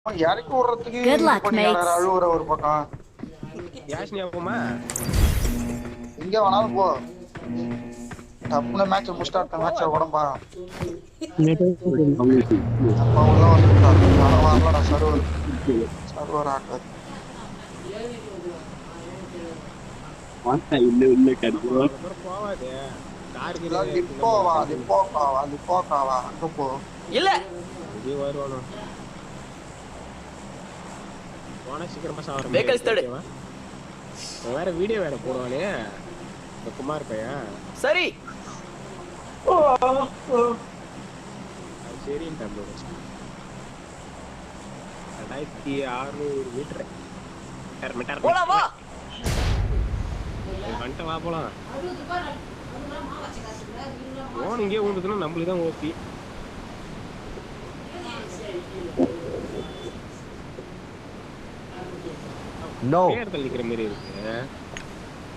இறக்கி விடுறதுக்கு Good இது luck, பண்ணிக்கிறாரு mates. அழுவுற ஒரு பக்கம். யாஷினி போமா எங்க வேணாலும் போ. டப்புன்னு மேட்ச் முடிச்சிட்டா மேட்ச உடம்பா. அப்பா உள்ள வந்துட்டா. வரலடா சர்வர். சர்வர் ஆகாது. போவாது லிப்போக்காவா அங்க போ. இல்ல வருவானோ போனா சீக்கிரமா சாவர Vehicles third. வேற வீடியோ வேற போடுவானே இந்த குமார் பையன் சரி சரின்னு தம்பி 2600 மீட்டர் போலாம் வா வந்துட்டு வா போலாம் போன் இங்கே விழுந்துச்சுன்னா நம்மளுக்கு தான் ஓபி No. இடத்துல நிக்கிற மாதிரி இருக்கு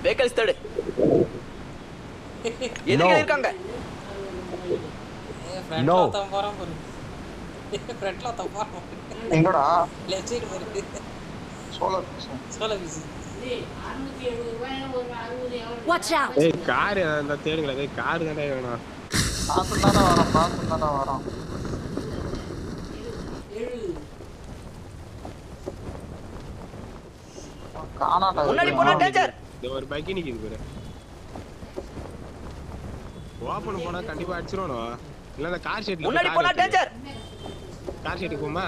vehicles third. எதிரிகள் இருக்காங்க No. எங்கடா லெஃப்ட் சைடு பாரு சோலர் பீஸ் Watch out! ஏய் கார் அந்த தேடுங்களா ஏய் கார் தானே வேணும் பார்த்து தானே வரோம் காணாடா முன்னாடி போனா டேஞ்சர் இந்த ஒரு பைக் நிக்குது பாரு ஓபன் போனா கண்டிப்பா அடிச்சிரோனோ இல்ல அந்த கார் ஷெட்ல முன்னாடி போனா டேஞ்சர் கார் ஷெட்டுக்கு போமா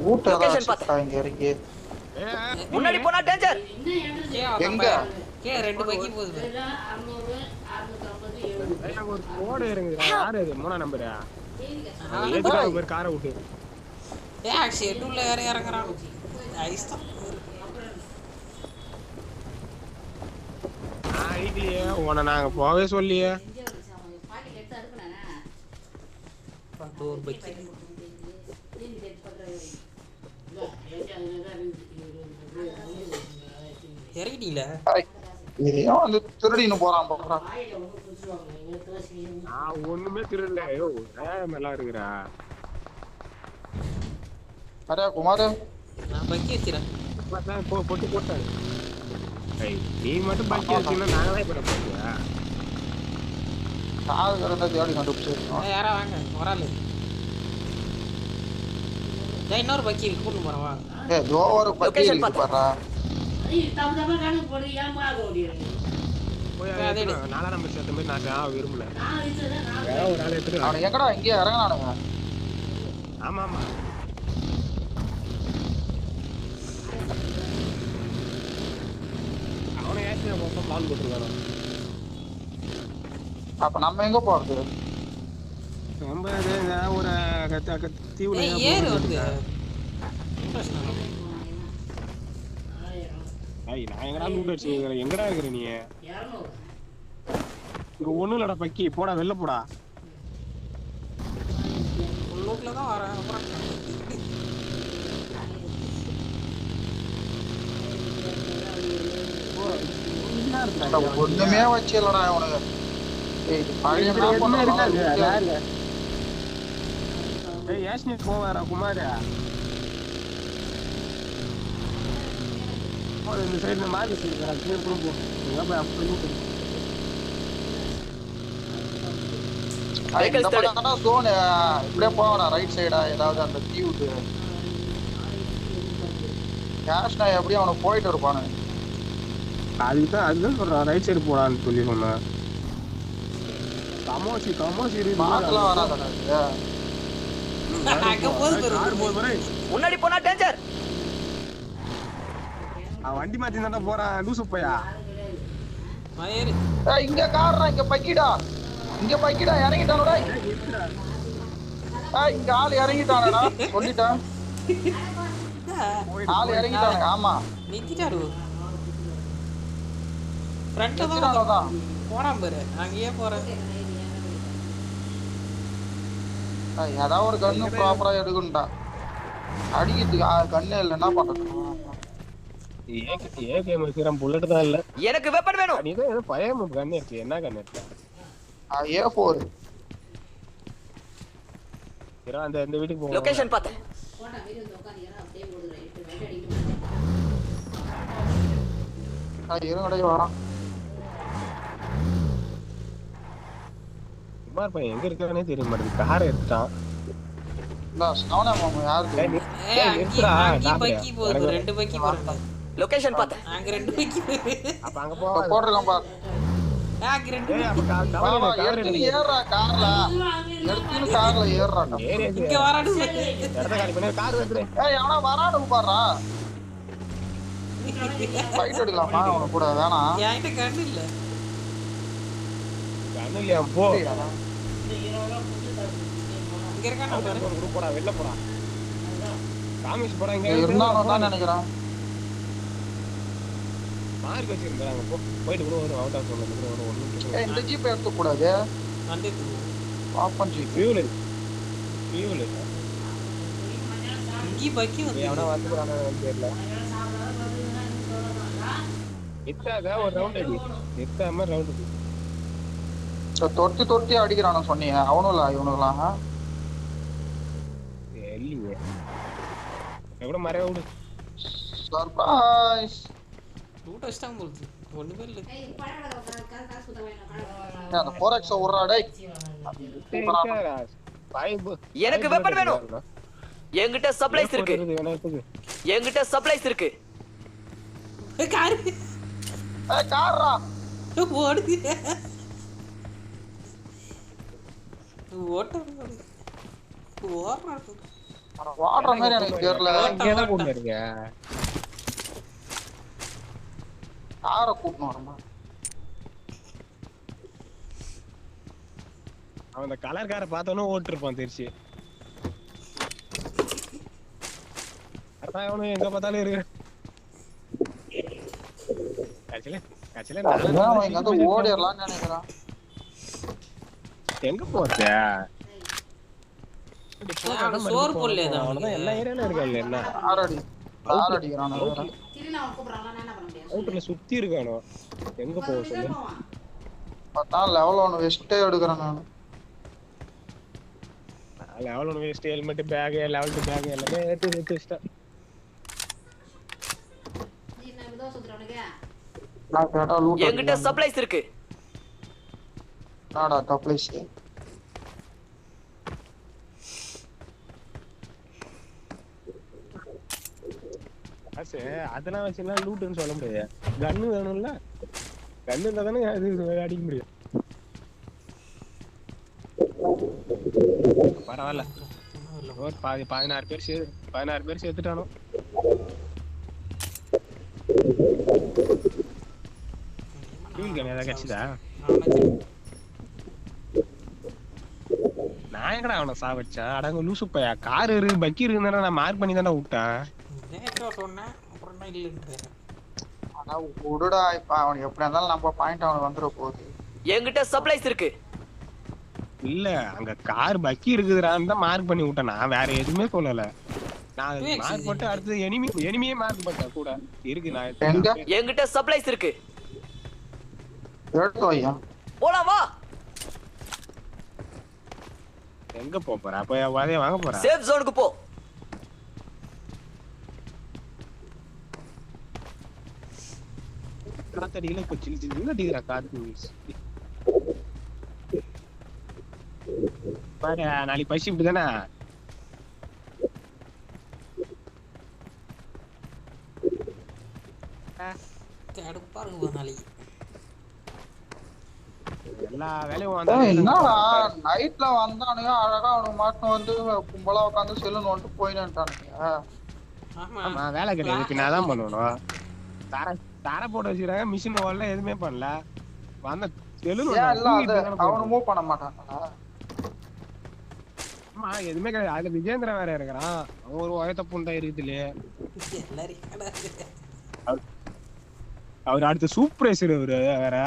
ஊட்ட Location பாத்து. இங்க இருக்கு முன்னாடி போனா டேஞ்சர் எங்க கே ரெண்டு பைக்கி போகுது அங்க ஒரு கோடு இறங்குதுடா யார் அது மூணா நம்பரா ஏத்துடா ஒரு காரை விட்டு ஷெட்யூல்ல யார இறங்குறான் ஐஸ் தான் ஐடியே உன்னை நாங்க போவே சொல்லியே ஒரு பைக்கி இறங்கிட்டீங்களா இதையும் வந்து திருடின்னு போறான் நான் ஒண்ணுமே திருடல ஐயோ மேல இருக்குறா அரே குமார் நான் பைக்கி வச்சிரேன் போட்டு போட்டாரு நீ மட்டும் பாக்கி வச்சீங்கன்னா நாங்க தான் இப்ப போட்டியா கார் இருந்தா தேடி கண்டுபிடிச்சிருக்கோம் யாரா வாங்க வரால இன்னொரு பைக்கி இருக்கு கூட்டு போறேன் வா ஒரு பக்கி Location இருக்கு பாறா நாலாம் நம்பர் சேர்த்த மாதிரி நான் விரும்பல ஒரு ஆள் எடுத்துட்டு அவன் எங்கடா இங்கே இறங்கினானுங்க ஆமா ஆமா அவனை ஏற்றி பிளான் போட்டுருக்கானோ அப்ப நம்ம எங்க போறது ரொம்ப ஒரு தீவுல ஏறு வந்து நான் எங்கடா லூட் அடிச்சு எங்கடா இருக்கிற நீ இங்க ஒண்ணும் இல்லடா பக்கி போடா வெளில போடா லூட்ல தான் வரேன் ஒண்ணுமே வச்சிடலடா அவனுக்கு யாஷினி போவாரா குமார் இந்த சைடுல மாறி இப்படியே போவானா ரைட் சைடா ஏதாவது அந்த தீவுக்கு கேஷ்னா எப்படியும் அவனுக்கு போயிட்டு இருப்பானு அதுதான் சொல்றான் ரைட் சைடு போடான்னு சொல்லி சொன்னேன் கமோசி மாத்தலாம் வராதானே முன்னாடி போனா டேஞ்சர் வண்டி மாத்தி தான் போறான் லூசு பையா இங்க கார்றா இங்க பக்கிடா இறங்கிட்டானடா இங்க ஆள் இறங்கிட்டானடா சொல்லிட்டேன் ஆள் இறங்கிட்டானே ஆமா நித்திட்டாரு ஃப்ரண்ட்ல தான் போறான் பாரு அங்கேயே போறேன் ஏதாவது ஒரு கண்ணு ப்ராப்பரா எடுக்கணும்டா அடிக்கிறதுக்கு கண்ணே இல்லைன்னா பண்றது ஏகேம் வச்சிரம் புல்லட் தான் இல்ல எனக்கு வெப்பன் வேணும் நீ தான் ஏதோ பயம் கன் இருக்கு என்ன கன் இருக்கு A4 இரு அந்த வீட்டுக்கு போவோம். லொகேஷன் பார்த்தேன். இருங்கடே வரான். குமார் பையன் எங்க இருக்கானே தெரிய மாட்டேங்குது. காரை எடுத்துட்டான். அவனே மாமா யாருக்கு பக்கி போகுது, 2 பக்கி போறாங்க. லொகேஷன் பார்த்தேன். அங்க 2 பக்கி அப்ப அங்க போ. போட்டுருக்கான் பாரு. அங்க 2 எடுத்து ஏறுறா கார்ல. எடுத்து கார்ல ஏறுறாடா. இங்க வராடு. இடத்த காலி பண்ணி கார் வந்துரு. எவனா வராடு பாறா. ஃபைட் எடுக்கலாமா அவன கூட? வேணாம். என்கிட்ட கண்ணு இல்ல. கண்ணு இல்லையா? போ. இங்க இருக்கானே பாரு. குரூப் போடா, வெளில போடா. காமிஸ் போடா இங்க. இருந்தானோ தான் நினைக்கிறேன். மார்க் வச்சிருக்காங்க. போ. போயிட்டு கூட வரும். அவுட் ஆஃப் சொன்னது கூட வரும். இந்த ஜீப் எடுக்க கூடாது. வந்து பாப்பன் ஜீப். ஃபியூல். இங்க பக்கி வந்து எவனா வந்துறானே தெரியல. இத்தாத ஒரு ரவுண்ட் அடி. இத்தாம ரவுண்ட் அடி. தொட்டி அடிக்கிறானு சொன்னீங்க. அவனும் இவனுலாம் இல்லையே. எவ்வளவு மறைய விடு. சர்ப்ரைஸ். டூ டச்டாம் போகுது. ஒண்ணுமே இல்ல. அந்த 4x ஓடுறா டேய். எனக்கு வெப்பன் வேணும். என்கிட்ட சப்ளைஸ் இருக்கு. என்கிட்ட சப்ளைஸ் இருக்கு. கார். கார்ரா. ஓடுது. ஓடுற மாதிரி எனக்கு தெரியல. எங்க கூட்டிட்டு இருக்க? காரை கூட்டணும் வரமா. அவன் அந்த கலர் காரை பார்த்தவனே ஓட்டிருப்பான் தெரிச்சு. அதான் அவனு எங்க பார்த்தாலும் இருக்கு. ஓடிடலாம்னு நினைக்கிறான். எங்க போச்ச? சோறு போடலையா? அவ்வளவுதான் எல்லா ஏரியாலும் இருக்கான்ல. என்ன கார் அடிக்கிறான். அவுட்டர்ல சுத்தி இருக்கானோ. எங்க போக சொல்லு. பார்த்தா லெவல் 1 வெஸ்டே எடுக்கிறேன் நான். Level 1 vest, helmet, bag, level 2 bag எல்லாமே எடுத்து வச்சிட்டேன். என்கிட்ட சப்ளைஸ் இருக்கு. நாடா சப்ளைஸ். அதெல்லாம் வச்சுலாம் லூட்டுன்னு சொல்ல முடியாது. கன்னு வேணும்ல. கன்னு இருந்தா தானே அது அடிக்க முடியும். பரவாயில்ல. ஒரு 16 பேர் சேர்த்துட்டானோ. கிடைச்சதா? நான் எங்கடா அவனை சாவச்சா? அடங்க லூசு பையா. கார் இருக்கு, பக்கி இருக்குன்னா நான் மார்க் பண்ணி தானே விட்டேன். விடுடா. இப்ப அவன் எப்படி இருந்தாலும் நம்ம பாயிண்ட் அவனுக்கு வந்துட போகுது. என்கிட்ட சப்ளைஸ் இருக்கு. இல்ல அங்க கார் பக்கி இருக்குதுறான்னு தான் மார்க் பண்ணி விட்டேன். நான் வேற எதுவுமே சொல்லல. நான் மார்க் போட்டு அடுத்து எனிமியே மார்க் பண்ணேன் கூட இருக்கு. நான் என்கிட்ட சப்ளைஸ் இருக்கு. எடுத்து வையா. போலாம் வா. எங்க போற? அப்ப வாதே வாங்க போற. சேஃப் ஜோனுக்கு போ. காத்தடியில கொஞ்சம் சின்ன அடிக்கிறா காத்து. பாரு நாளைக்கு பசி இப்படிதானே. எல்லா வேலையும் என்னடா நைட்ல வந்தானுங்க அழகா அவனுக்கு மாட்டும் வந்து கும்பலா உட்காந்து செல்லுன்னு வந்துட்டு போயிட்டானுங்க. ஆமா வேலை கிடையாது. பின்ன அதான் பண்ணணும். தர போட்டு வச்சுக்கிறாங்க. மிஷின் ஓடல, எதுவுமே பண்ணல. வந்த அவனு மூவ் பண்ண மாட்டாங்களா? ஆமா எதுவுமே கிடையாது. அதுல விஜேந்திரன் வேற இருக்கிறான். அவன் ஒரு உயத்த புண்டை இருக்குதுல. அவர் அடுத்த சூப்பர்வைசர் அவரு வேற.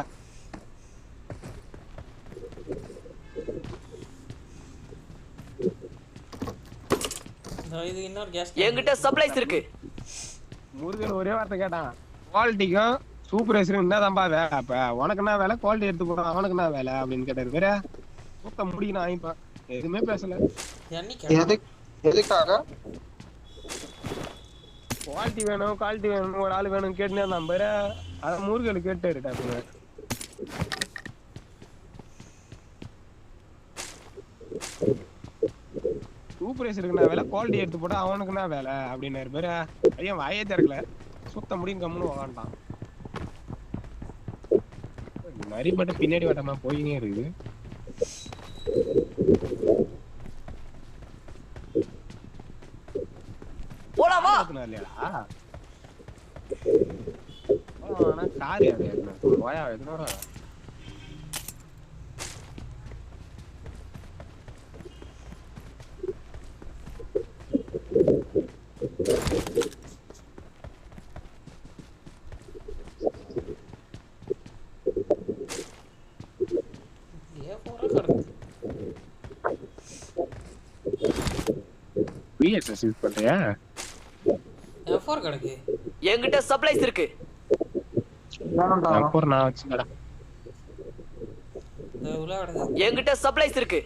என்கிட்ட சப்ளைஸ் இருக்கு. முருகன் ஒரே வார்த்தை கேட்டான். குவாலிட்டிக்கும் சூப்பர்வைசரும் என்னதான்பா வேலை? அப்ப உனக்கு என்ன வேலை? குவாலிட்டி எடுத்து போறான். அவனுக்கு என்ன வேலை அப்படின்னு கேட்டாரு. வேற மொத்தம் முடிக்கணும் ஆயிப்பான். எதுவுமே பேசல. எதுக்காக குவாலிட்டி வேணும் ஒரு ஆள் வேணும் கேட்டுனே இருந்தான் பாரு. அத முருகல் கேட்டாரு டாக்டர். சூப்பர்வைசருக்கு வேலை குவாலிட்டி எடுத்து போட்டா அவனுக்கு என்ன வேலை அப்படின்னாரு பேரு. ஐயா வாயே திறக்கல சுத்த முடியும் கம்முன்னு உக்காண்டான். மறிப்பட்டு பின்னாடி வட்டமா போயினே இருக்குது. போலாமா இல்லையா கார் யாரு போயா எதுனோட VSS யூஸ் பண்றியா? F4 கிடக்கு. என்கிட்ட சப்ளைஸ் இருக்கு. F4 நான் வச்சுடா. உள்ள கிடக்கு. என்கிட்ட சப்ளைஸ் இருக்கு.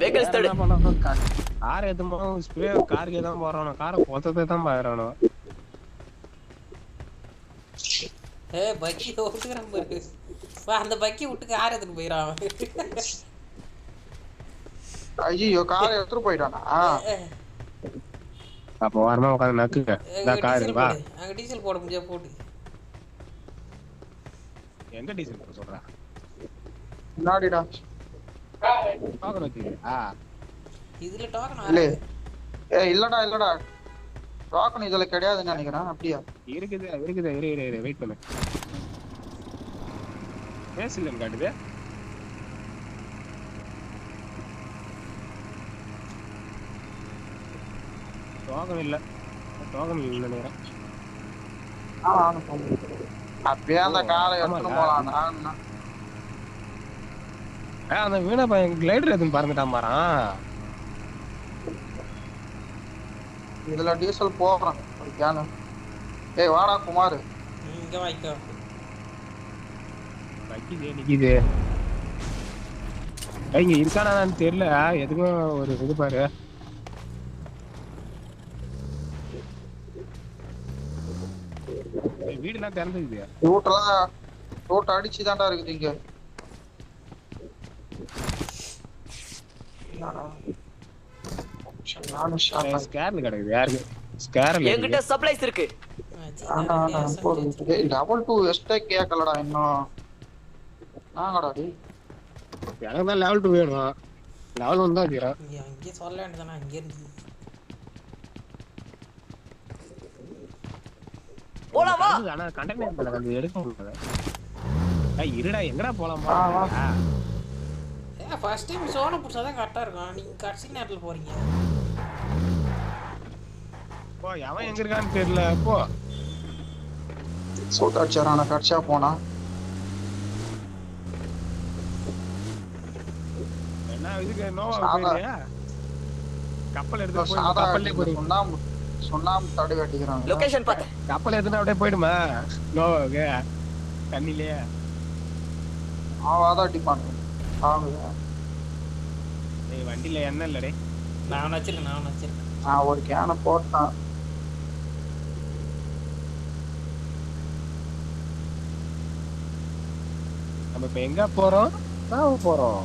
வெஹிக்கிள்ஸ் தடு. கார் ஏதோ ஸ்ப்ரே காருக்கு தான் போறானோ காரை பொத்தத்தை தான் பாக்குறானோ. பக்கி ஓட்டுறான் பாரு. அந்த பக்கி விட்டு கார் எடுத்துட்டு போயிரான். ஐயோ காரை எடுத்துட்டு போயிட்டானா? அப்ப வரமா உட்காந்து நக்குங்க. நான் கார் வா. அங்க டீசல் போட முடியா போட்டு. எங்க டீசல் போட சொல்றா? முன்னாடிடா. டோக்கன் வச்சிருக்கா? இதுல டோக்கன் இல்ல. இல்லடா. டோக்கன் இதுல கிடையாதுன்னு நினைக்கிறேன். அப்படியே இருக்குது இரு வெயிட் பண்ணு. பேசலன்னு காட்டுது. டோக்கன் இல்ல நேரா. அப்படியே அந்த காரை எடுத்துட்டு போலாம். அந்த வீணா பையன் கிளைடர் எதுவும் பறந்துட்டான் பாறான். இதுல டீசல் போடுறான். ஏய் வாடா குமார். இங்க வாய்க்கோ. நிக்குது. இங்க இருக்கானான்னு தெரியல. எதுக்கும் ஒரு இது பாரு. வீடுலாம் திறந்துக்குது. ரோட் அடிச்சுதான்டா இருக்குது இங்க. ஸ்கேர்ல கிடக்குது. யாருக்கு ஸ்கேர்ல? என்கிட்ட சப்ளைஸ் இருக்கு. லெவல் 2 எஸ்டே கேக்கலடா இன்னும். நாங்கடா டேய். எனக்கு தான் லெவல் 2 வேணும். லெவல் 1 தான் இருக்கா. அங்கே சொல்ல வேண்டியதானே அங்க இருந்து. போலாமா? ஆனா கண்டெய்னர் மேல வந்து எடுக்க முடியல. இருடா எங்கடா போலாம் பா. ஃபர்ஸ்ட் டைம் சோன புடிச்சா கரெக்டா இருக்கும். நீங்க கடைசி நேரத்துல போறீங்க. போ அவன் எங்க இருக்கான்னு தெரியல. போ சோட்டாச்சரான கட்சா போனா. என்ன இதுக்கு நோவா போறியா? கப்பல் எடுத்து போய் கப்பல்ல போய் சொன்னாம் தடை வெட்டிக்கிறாங்க. லொகேஷன் பாத்து. கப்பல் எடுத்துட்டு அப்படியே போய்டுமா நோவாக்கு தண்ணிலே. ஆவாதா டிபார்ட்மெண்ட். ஆகுது. ஏய் வண்டில என்ன இல்லடே. நான் வச்சிருக்கேன். நான் ஒரு கேன போட்டான். நம்ம இப்ப எங்க போறோம்? நான் போறோம்.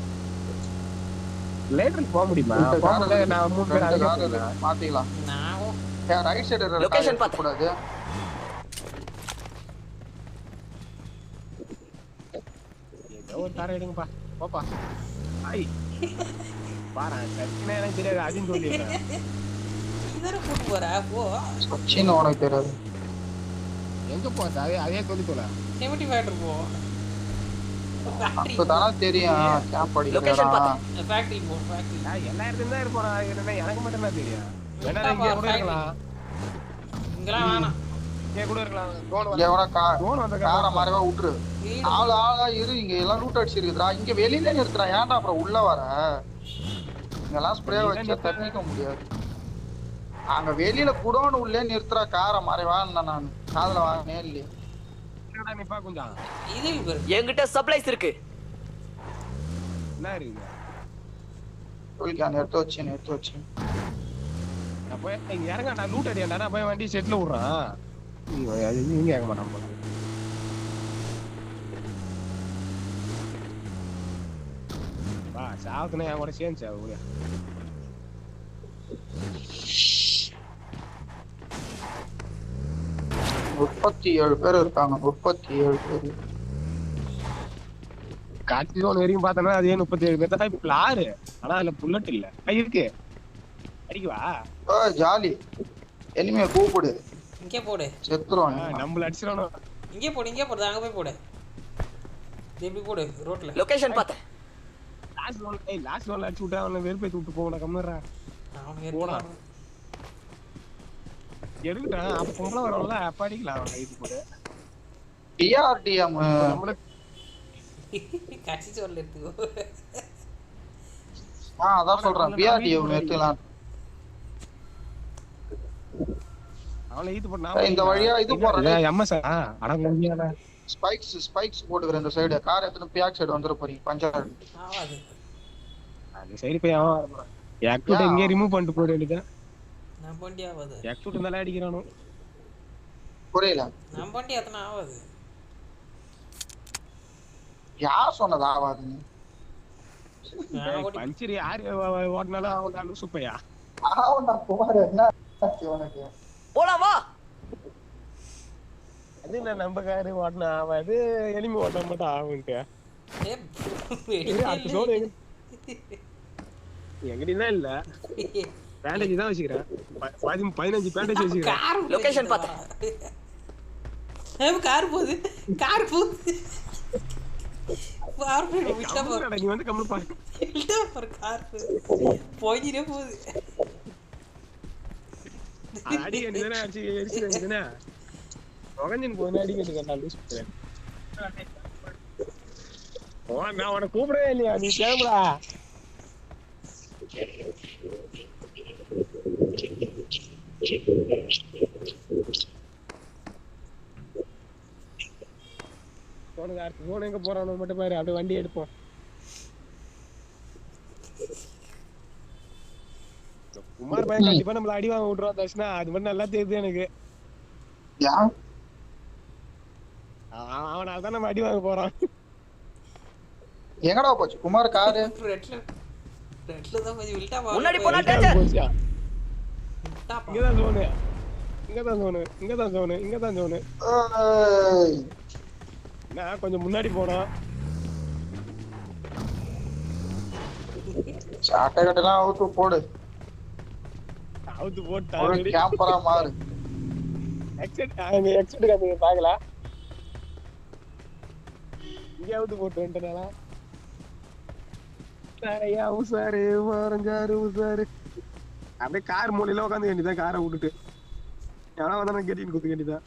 லேட்டர் போக முடியுமா? போகல நான் 3 பேர் அங்க மாத்திக்கலாம். நான் ரைட் சைடு லொகேஷன் பாத்து கூடாது. ஏதோ ஒரு கார் எடுங்கப்பா. போப்பா. ஐ பாரா கட்டினே எனக்கு தெரியாது. அதின் சொல்லிடுறேன். இதர கூட்டி போறா போ. சச்சின் உனக்கு தெரியாது. எங்க போறா? அதே சொல்லி சொல்ல. 75 போ. அப்பதானா தெரியும். கேம்ப் லொகேஷன் அடிக்கிறா. பாத்து. ஃபேக்டரி போ. ஃபேக்டரி. எல்லா இடத்துலயும் தான் இருப்போம். எனக்கு மட்டும் தான் தெரியும். வேணா இங்க கூட இருக்கலாம். இங்கலாம் வேணாம். இங்க கூட இருக்கலாம். டோன் இங்க வர டோன் வந்த காரை மாறவே விட்டுரு. ஆளா இரு. இங்க எல்லாம் லூட் அடிச்சிருக்குடா. இங்க வெளியில நிறுத்துறா. ஏன்டா அப்புறம் உள்ள வர? இங்கெல்லாம் ஸ்ப்ரே வச்சு தப்பிக்க முடியாது. அங்க வெளியில குடோன் உள்ளே நிறுத்துறா காரை மறைவான்னு நான் காதுல வாங்கினே இல்லையே. இறங்கடா நிப்பா கொஞ்சம். இது பாரு. என்கிட்ட சப்ளைஸ் இருக்கு. என்ன இருக்கு? சொல்லிக்கான் எடுத்து வச்சு. நான் போய் இங்க இறங்கடா லூட் அடியாடா நான் போய் வண்டி செட்ல விடுறான். இங்க இறங்க மாட்டான் போல. வா சாவுக்குனே என் கூட சேர்ந்து சாவு. 37 பேர் இருக்காங்க. 37 பேர். காட்சி ஜோன் வரைக்கும் பார்த்தோம்னா அதே 37 பேர் தான். இப்ப ஆறு ஆனா அதுல புல்லட் இல்ல. இருக்கு அடிக்குவா ஜாலி. எனிமே கூப்பிடு. இங்கே போடு. செத்துறோம். நம்மள அடிச்சிரணும். இங்கே போடு அங்க போய் போடு. எப்படி போடு ரோட்ல. லொகேஷன் பார்த்தேன். லாஸ்ட் ஒன் அடிச்சு விட்டா அவனை வெறுப்பேத்தி விட்டு போகணும் கம்மிடுறா. போடா எடுக்கட்டா அப்ப பொம்பளை வரல அப்ப அடிக்கலாம் அவன் இது போடு. டிஆர்டிஎம் கட்சி சொல்ல எடுத்துக்கோ. அதான் சொல்றேன் பிஆர்டிஎம் எடுத்துக்கலாம். அவளை இது பண்ணா இந்த வழியா இது போறேன். எம்எஸ் அடங்கல ஸ்பைக்ஸ் போடுற இந்த சைடு கார் எத்தனை பேக் சைடு வந்துற போறீங்க பஞ்சர் ஆவாது. அது சரி போய் அவன் வரணும். எக்ஸூட் இங்கே ரிமூவ் பண்ணிட்டு போற வேண்டியது. நான் பண்டி ஆவாது. எக்ஸூட் இருந்தால அடிக்கறானோ. புரியல. நான் பண்டி அத்தனை ஆவாது. யார் சொன்னது ஆவாதுன்னு? பஞ்சரி யார் ஓடனாலும் அவன் லூசு பையா. ஆவண்டா குமார் என்ன உனக்கு? போடா வா. அது என்ன நம்ம காரு ஓடனா ஆவாது எனிமி ஓட மட்டும் ஆகும்ட்டு. அடுத்த சோடு எங்கடினா இல்ல பேண்டேஜ் தான் வச்சிக்கிறேன். 15 பேண்டேஜ் வச்சிக்கிறேன். லொகேஷன் பார்த்தேன். கார் போகுது. கார் விட்டா போற. நீ வந்து கம்மல் பாரு. விட்டா போற கார் போயிரே போகுது. அடி என்னடா அடிச்சு எரிச்சுதுனா ஒகஞ்சின் போன அடி கேட்டா லூஸ் பண்ணேன். நான் அவனை கூப்பிடவே இல்லையா நீ கேளுடா. போன் எங்க போறானோ மட்டும் பாரு. அப்படியே வண்டி எடுப்போம். குமார் பையன் கண்டிப்பா நம்மள அடி வாங்க விட்டுருவா தர்ஷனா. அது மட்டும் நல்லா தெரியுது எனக்கு. அவனால தான் நம்ம அடி வாங்க போறோம். எங்கடா போச்சு குமார் காரு? ரெட்ல தான் போய் விட்டா வா. முன்னாடி போனா டேஞ்சர். இங்கதான் ஜோன். இங்கதான் ஜோன். நான் கொஞ்சம் முன்னாடி போறோம். சாட்டை கட்டலாம் அவுத்து போடு. அவுத்து போட்டா ஒரு கேம்பரா மாறு. எக்ஸிட் காமிங்க பாக்கலாம். இங்க அவுத்து போட்டு வந்துட்டனால நிறையா உசாரு வரஞ்சாரு உசாரு. அப்படியே கார் மூலையில உட்காந்து வேண்டியதான். காரை விட்டுட்டு எவனா வந்தா கேட்டின்னு குத்து வேண்டியதான்.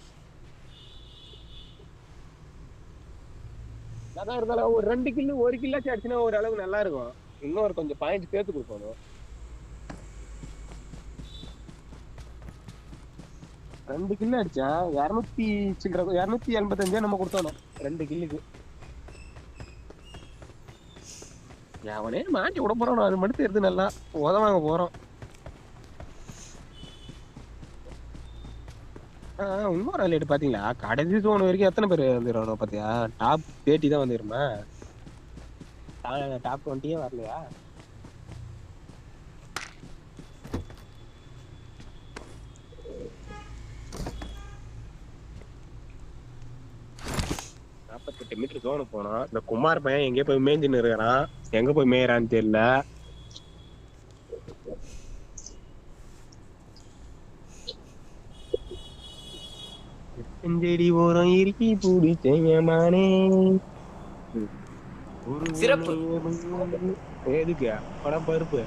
அதான் இருந்தாலும் ஒரு 2 கில்லு 1 கில்லாச்சும் அடிச்சுன்னா ஒரு அளவு நல்லா இருக்கும். இன்னொரு கொஞ்சம் பாயிண்ட் சேர்த்து கொடுக்கணும். 2 கில்லு அடிச்சா 285 நம்ம கொடுத்தோம் 2 கில்லுக்கு. அவனே மாட்டி விட போறோம். அது மட்டும் தெரியுது நல்லா உதவாங்க போறோம். இன்னொரு ஹைலைட் பாத்தீங்களா? கடைசி ஜோன் வரைக்கும் எத்தனை பேர் வந்துடுறோம் பாத்தியா? டாப் 30 தான் வந்துருமா? டாப் 20 வரலையா? மீட்டர் ஜோனு போனோம். இந்த குமார் பையன் எங்கே போய் மேய்ஞ்சுன்னு இருக்கிறான். எங்க போய் மேயறான்னு தெரியல. செஞ்சடி ஓரம் இருக்கி பூடிச்சேமானே சிறப்பு. எதுக்கு படம் பருப்பு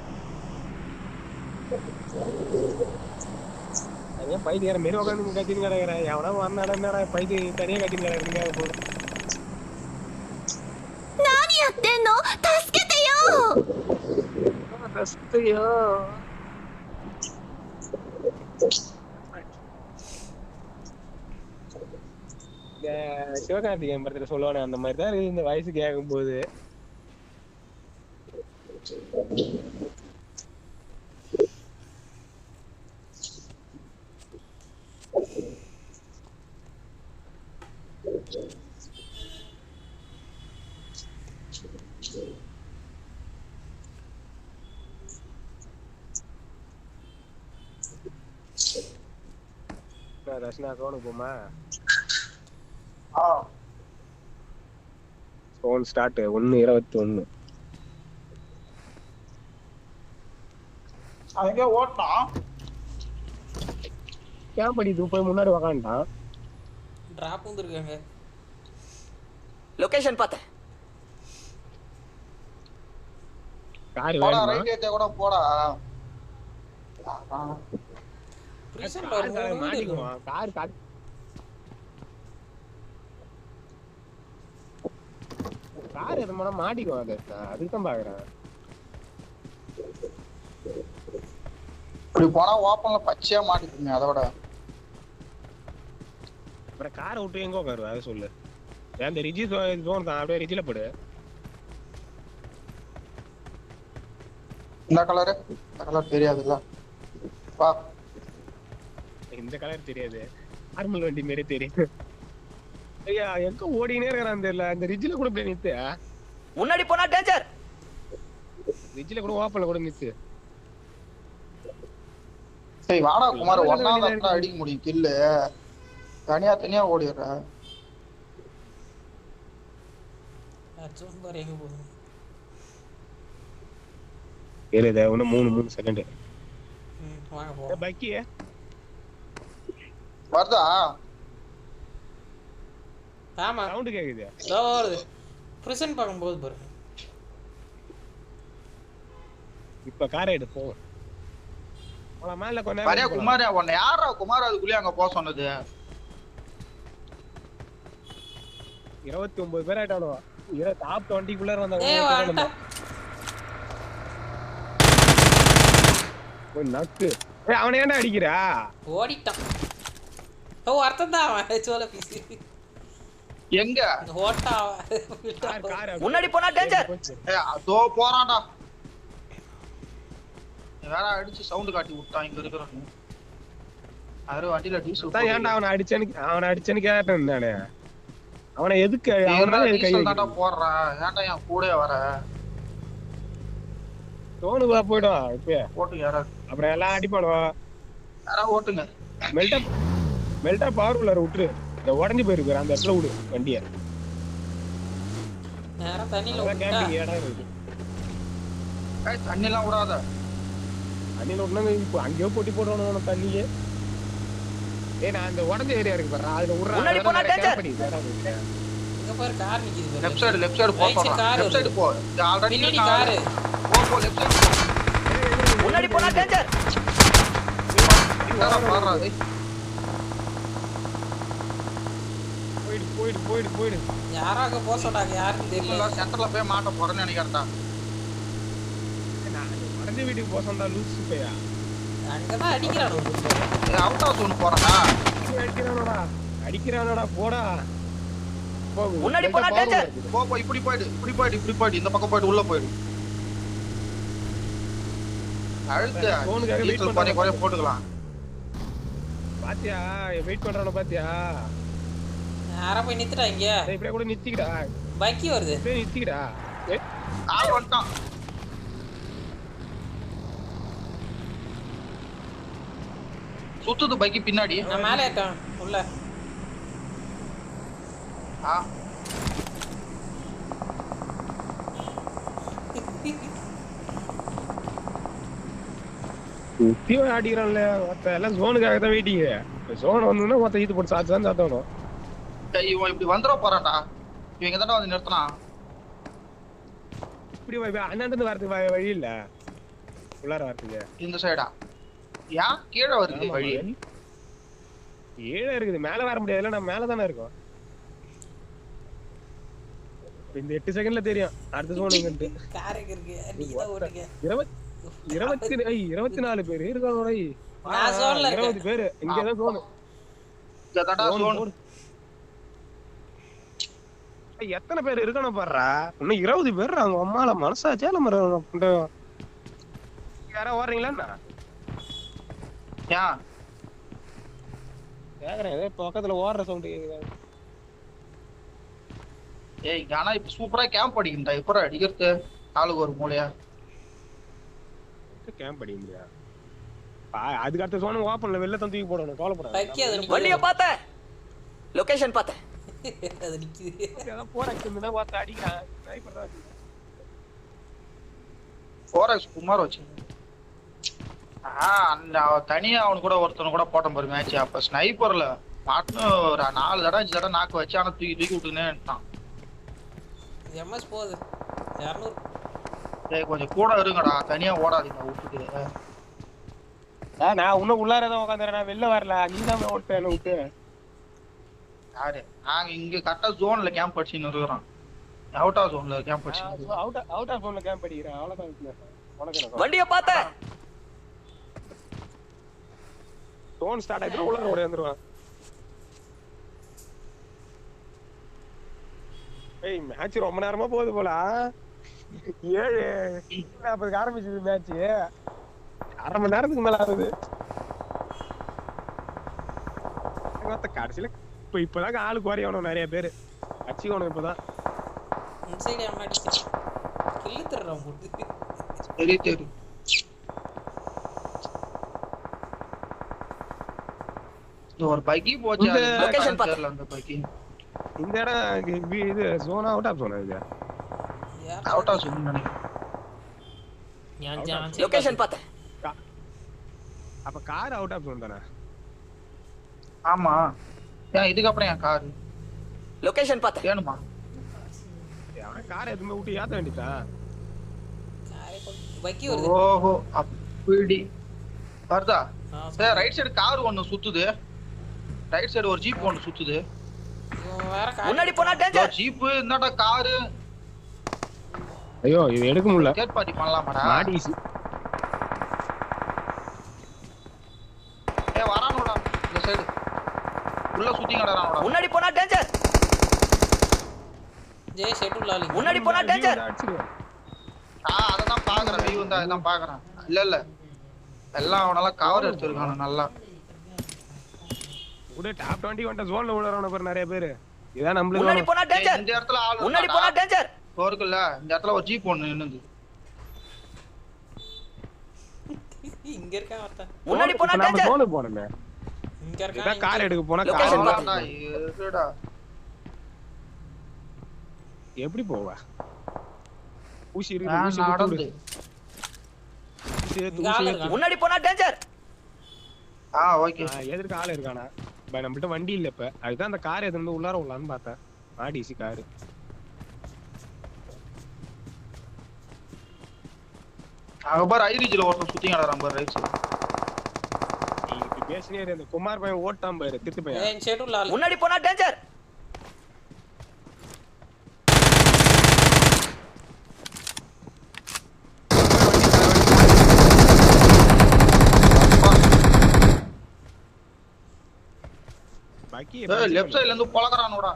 அதே பைத்தியார மாரி உட்காந்து கட்டின்னு கிடக்குறேன். எவனா வரனாடா என்னடா பைத்தி தனியா கட்டின்னு கிடக்குறீங்க போதும். சிவகார்த்திகேயன் படத்துல சொல்லுவானே அந்த மாதிரி தான் இருக்கு இந்த வயசு கேட்கும் போது. ரஷ்னா சோனுக்கு போமா? Zone start 1:21. அங்க ஓட்டா கேம் படிது போய் முன்னாடி உக்காண்டான். டிராப் வந்திருக்காங்க. லொகேஷன் பார்த்தேன். கார் போடா வேணுமா? ரைட் ஏத்த கூட போடா. பிரீசன்ல ஒரு மூணு வீடு இருக்கு. கார் எது மன மாட்டிக்குவான். அதுக்கு தான் பாக்குறேன். இப்படி போனா ஓப்பன்ல பச்சையா மாட்டிக்குங்க. அதோட அப்புறம் காரை விட்டு எங்க உட்காருவா அதை சொல்லு. அந்த ரிஜி ஜோன் தான், அப்படியே ரிஜில போடு. இந்த கலர் தெரியாதுல்ல. வா, இந்த கலர் தெரியாது, நார்மல் வண்டி மாரி தெரியும். ஐயா எங்க ஓடினே இருக்கிறான் தெரியல. அந்த ரிஜில கூட போய் நித்து. முன்னாடி போனா டேஞ்சர். ரிஜில கூட ஓப்பன்ல கூட நித்து. சரி வாடா குமார், ஒன்னாவது அப்பா அடிக்க முடியும் கில்லு. தனியா ஓடிடுற. அச்சோன் பாரு எங்க போகுது. ஏறுதே இன்னும் 3 செகண்ட். வாங்க போ. பக்கி வருதா? ஆமா சவுண்ட் கேக்குது. வருது. பிரசன்ட் பார்க்கும்போது பாரு. இப்ப காரை எடுப்போ. அவள மேல கொஞ்ச பாரியா குமார், உன்னை யாரா குமார் அதுக்குள்ளே அங்க போக சொன்னது? 29 பேர் ஆயிட்டானோ. டாப் 20 வந்தா நக்கு. அவனை ஏன்டா அடிக்கிறா? ஓடிட்டான். ஓ அர்த்தம் தான் அவன் சோல பீஸ். எங்க ஓட்டா முன்னாடி போனா டேஞ்சர். அதோ போறான்டா. வேற அடிச்சு சவுண்ட் காட்டி விட்டான் இங்க இருக்கிறவன். யாரோ வண்டியில டீசல் தான். ஏன்டா அவனை அடிச்சேன்னு கேட்டேன் நானே. அவனை எதுக்கு டீசல் தான்டா போடுறான். ஏன்டா என் கூட வர? தோணுவா போய்டும். இப்ப ஓட்டுங்க யாரா. அப்புறம் எல்லாம் அடிப்பானுவா. யாரா ஓட்டுங்க. மெல்டா பவர் உள்ளார விட்டுரு. இந்த உடஞ்சி போயிருக்கு அந்த இடத்துல விடு வண்டிய. நேரா தண்ணில கேம்பிங் இடம் இருக்கு. தண்ணிலாம் விடாத. தண்ணியில விட்டுனா இப்போ அங்கேயோ போட்டி போடுவானு தண்ணியே. நான் அந்த உடஞ்ச ஏரியா இருக்கு பாரு, அதுல விடுறேன். இங்க பாரு கார் நிக்குது. லெஃப்ட் சைடு போ சொல்றேன். லெஃப்ட் சைடு போ. ஆல்ரெடி பின்னாடி கார். போ லெஃப்ட் சைடு போ. முன்னாடி போனா டேஞ்சர். பாறா டேய். போய்டு. யாராக போ சொன்னாங்க யாருன்னு தெரியல. சென்டர்ல போய் மாட்ட போறேன்னு நினைக்கிறேன்டா. நான் உடஞ்ச வீட்டுக்கு போக சொன்னா லூஸ் பையா. அங்கதான் அடிக்கிறானோ. அவுட் ஹவுஸ் ஒன்னு போறடா. அடிக்கிறானோடா போடா. முன்னாடி போனா டேஞ்சர். போ இப்படி போய்டு. இந்த பக்கம் போய்டு, உள்ள போய்டு. அழுத்து. போனுக்காக வெயிட் பண்ணி கொஞ்சம் போட்டுக்கலாம். பாத்தியா வெயிட் பண்றானோ பாத்தியா? யாரா போய் நித்துடா இங்க. இப்படியே கூட நித்திக்கடா. பக்கி வருது. இப்படியே நித்திக்கடா. ஆள் வந்துட்டான். சுத்துது பைக்கு பின்னாடி. நான் மேலே ஏறேன் உள்ள. உத்தியோக அடிக்கிறான்ல மொத்த எல்லாம் ஜோனுக்காக தான் வெயிட்டிங்க. ஜோன் வந்தோம்னா மொத்த ஈத்து போட்டு சாத்து தான் சாத்தணும். இவன் இப்படி வந்துட போறான்டா. இவங்க தானே வந்து நிறுத்தினான். இப்படி அண்ணாண்டு வரதுக்கு வழி இல்ல. உள்ளார வரதுக்கு இந்த சைடா ஏன் கீழே வருது வழி? கீழே இருக்குது, மேல வர முடியாதுல்ல. நம்ம மேல தானே இருக்கோம். இந்த 8 செகண்ட்ல தெரியும் அடுத்த ஜோன் எங்கன்ட்டு. காருக்கு இருக்கு, நீங்க தான் ஓடுங்க. 24 பேர் இருக்கானோட. நான் ஜோன்ல இருக்கேன். 20 பேர் இங்க தான் ஜோன். இங்க தான்டா ஜோன். எத்தனை பேர் இருக்கணும் பாடுறா, இன்னும் 20 பேர் அவங்க அம்மால மனசாச்சே நம்ம யாரா ஓடுறீங்களா ஏன் கேக்குறேன், ஏதோ பக்கத்துல ஓடுற சவுண்ட் கேக்குது. ஏய் ஆனா இப்ப சூப்பரா கேம்ப் அடிக்கண்டா, எப்பறம் அடிக்கிறது ஆளுக்கு ஒரு மூலையா கேம்ப் அடிக்க முடியா? அதுக்கு அடுத்த சோனு ஓப்பன்ல வெளில தூக்கி போடணும், கவலைப்படாத. பக்கி அது வண்டிய பார்த்தேன், லொகேஷன் பார்த்தேன். அது நிக்குது. அதான் போறா பார்த்து அடிக்கிறான். ஸ்னைப்பர் தான் 4x குமார் வச்சு அந்த தனியா அவனு கூட ஒருத்தனை கூட போட்ட பாரு மேட்ச். அப்ப ஸ்னைப்பர்ல மாட்டுன்னு ஒரு 4 தடவை 5 தடவை நாக்கு வச்சு ஆனா தூக்கி விட்டுனே இருக்கான். எம்எஸ் போகுது 200. ஏய் கொஞ்சம் கூட இருங்கடா, தனியா ஓடாதீங்க விட்டுட்டு. நான் இன்னும் உள்ளார தான் உட்காந்துறேன், நான் வெளில வரல. நீ தான் ஓட்டு என்ன விட்டு. யாரு? நாங்க இங்க கரெக்டா ஜோன்ல கேம்ப் அடிச்சுன்னு இருக்கிறோம். அவுட் ஆஃப் ஜோன்ல கேம்ப் அடிச்சு. அவுட் ஆஃப் ஜோன்ல கேம்ப் அடிக்கிறேன், அவ்வளவுதான். உனக்கு வண்டிய பார்த்தேன். ஜோன் ஸ்டார்ட் ஆயிட்டு உள்ளார ஓடி வந்துருவான். ஏய் மேட்ச் ரொம்ப நேரமா போகுது போல. 7:40 ஆரம்பிச்சது மேட்ச், 1/2 மணி நேரத்துக்கு மேல ஆகுது. கடைசியில இப்பதான் ஆளு குறையணும், நிறைய பேரு அடிச்சுக்கணும் இப்பதான். இன்சைட் எம்மா அடிச்சு கில்லு தர்றான் போட்டு. சரி சரி ஒரு பைக்கி போச்சு. லொகேஷன் தெரியல அந்த பைக்கி. இந்த இடம் இது சோனா அவுட் ஆஃப் சோனா இது. அவுட் ஆஃப் ஜோன் நினைக்கிறேன். லொகேஷன் பார்த்தேன். அப்ப கார் அவுட் ஆஃப் ஜோன் தானே? ஆமா. ஏன் இதுக்கப்புறம் என் கார் லொகேஷன் பார்த்தேன். வேணுமா? அவன் காரை எதுவுமே விட்டு ஏத்த வேண்டியதா? பக்கி வருது. ஓஹோ அப்படி வருதா? சரி ரைட் சைடு கார் ஒன்னு சுத்துது, ரைட் சைடு ஒரு ஜீப் ஒன்னு சுத்துது. வேற முன்னாடி போனா டேஞ்சர். ஜீப் இந்தாடா காரு. ஐயோ இது எடுக்க முடியல. Gate party பண்ணலாமாடா? மாடிசி ஏய் வரானோடா இந்த சைடு உள்ள சுத்திங்கடறானோடா. முன்னாடி போனா டேஞ்சர். ஜெய் ஷெட்யூல் லாலி. முன்னாடி போனா டேஞ்சர். அத தான் பாக்குறேன், வெய் வந்தா அதான் பாக்குறேன். இல்ல எல்லாம் அவனால கவர் எடுத்துர்க்கானே நல்லா. உடே டாப் 20 வந்த ஜோன்ல உள்ளறவன பேர் நிறைய பேர். இதான் நம்மளுக்கு முன்னாடி போனா டேஞ்சர். இந்த இடத்துல ஆளு முன்னாடி போனா டேஞ்சர். போறக்குல்ல இந்த இடத்துல ஒரு ஜீப் ஒன்னு நின்னுது. இங்க இருக்க வரதா. முன்னாடி போனா டேஞ்சர். ஜோன் போறமே. இங்க இருக்க. இத கார் எடுக்க போனா லொகேஷன் கார் பாத்தா இருடா. எப்படி போவா? ஊசி இருக்கு, ஊசி நடந்து. முன்னாடி போனா டேஞ்சர். ஓகே. எதிர்க்க ஆளு இருக்கானா? பை நம்மள்ட்ட வண்டி இல்ல இப்ப. அதுதான் அந்த கார் எதுன்னு உள்ளார உள்ளான்னு பார்த்தேன். Odyssey car. அங்க பாரு ஐரிஜ்ல ஒருத்தன் சுத்திங்கடறான் பாரு ரைட் சைடு. நீ இப்படி பேசினே இரு. அந்த குமார் பையன் ஓட்டான் பாரு, திட்டு பையன். ஏய் ஷெட்யூல் லாலி. முன்னாடி போனா டேஞ்சர். பாக்கி ஏய் லெஃப்ட் சைடுல இருந்து பொளக்கறானோடா.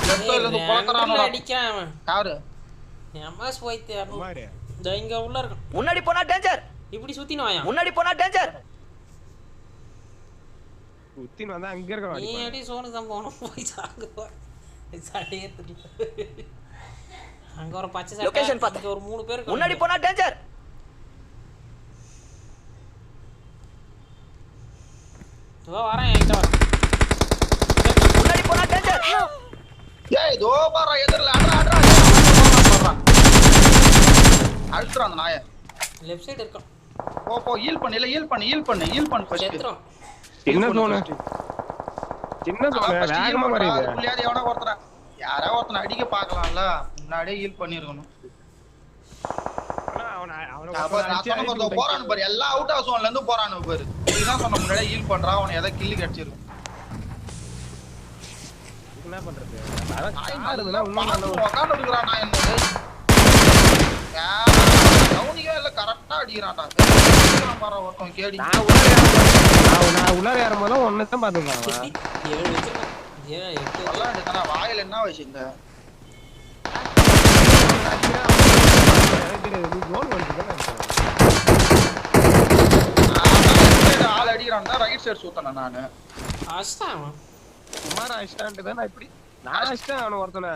லெஃப்ட் சைடுல இருந்து பொளக்கறானோடா. அடிக்கிறான் அவன். யாரு? எம்எஸ் போயிட்டு குமார் இந்த இங்க உள்ள இருக்கு. முன்னாடி போனா டேஞ்சர். இப்படி சுத்தின வாயா. முன்னாடி போனா டேஞ்சர். உத்தின் வந்தா அங்க இருக்க நீ வாடி. அடி சோனு தான் போணும் போய் சாங்க போ. சடையே தெரியல. அங்க ஒரு பச்சை சட்டை. லொகேஷன் பார்த்தேன். இங்க ஒரு 3 பேர் இருக்காங்க. முன்னாடி போனா டேஞ்சர். இதோ வரேன் என்கிட்ட வா. முன்னாடி போனா டேஞ்சர். ஏய் தோ பாரா எதிரல அடடா. அழுத்துறான் அந்த நாயை. லெஃப்ட் சைடு இருக்கான். போ ஹீல் பண்ணு ஃபர்ஸ்ட். செத்துறோம். சின்ன ஜோன். சின்ன ஜோன் வேகமா வரீங்க. புள்ளையாடி எவனா ஒருத்தர யாரா ஒருத்தன அடிக்க பார்க்கலாம்ல. முன்னாடியே ஹீல் பண்ணிருக்கணும். அவன போறானு பாரு, எல்லாம் அவுட் ஆஃப் ஜோன்ல இருந்து போறானு பாரு. இதுதான் சொன்ன முன்னாடியே ஹீல் பண்றா, அவன ஏதா கில்லு கிடைச்சிரும். என்ன பண்றது? ஆடுதுல உண்மையில உட்கார்ந்து இருக்கறான் நான் என்னது. கவுனியே இல்ல கரெக்ட்டா அடிக்கறான்டா. பாரு ஒருத்தன் கேடி. நான் உள்ளார ஏறும்போது ஒண்ணு தான் பாத்துங்க. 7 வச்சிருக்கேன். 8 விளையாடுதானா வாயில என்ன வச்சுங்க ஆள் அடிக்கிறான் தான் ரைட் சைடு சுத்தனே நானு அஷ்டாமா குமார் அஷ்டான்ட்டு தான் நான் இப்படி நான் அஷ்டம் அவன ஒருத்தனை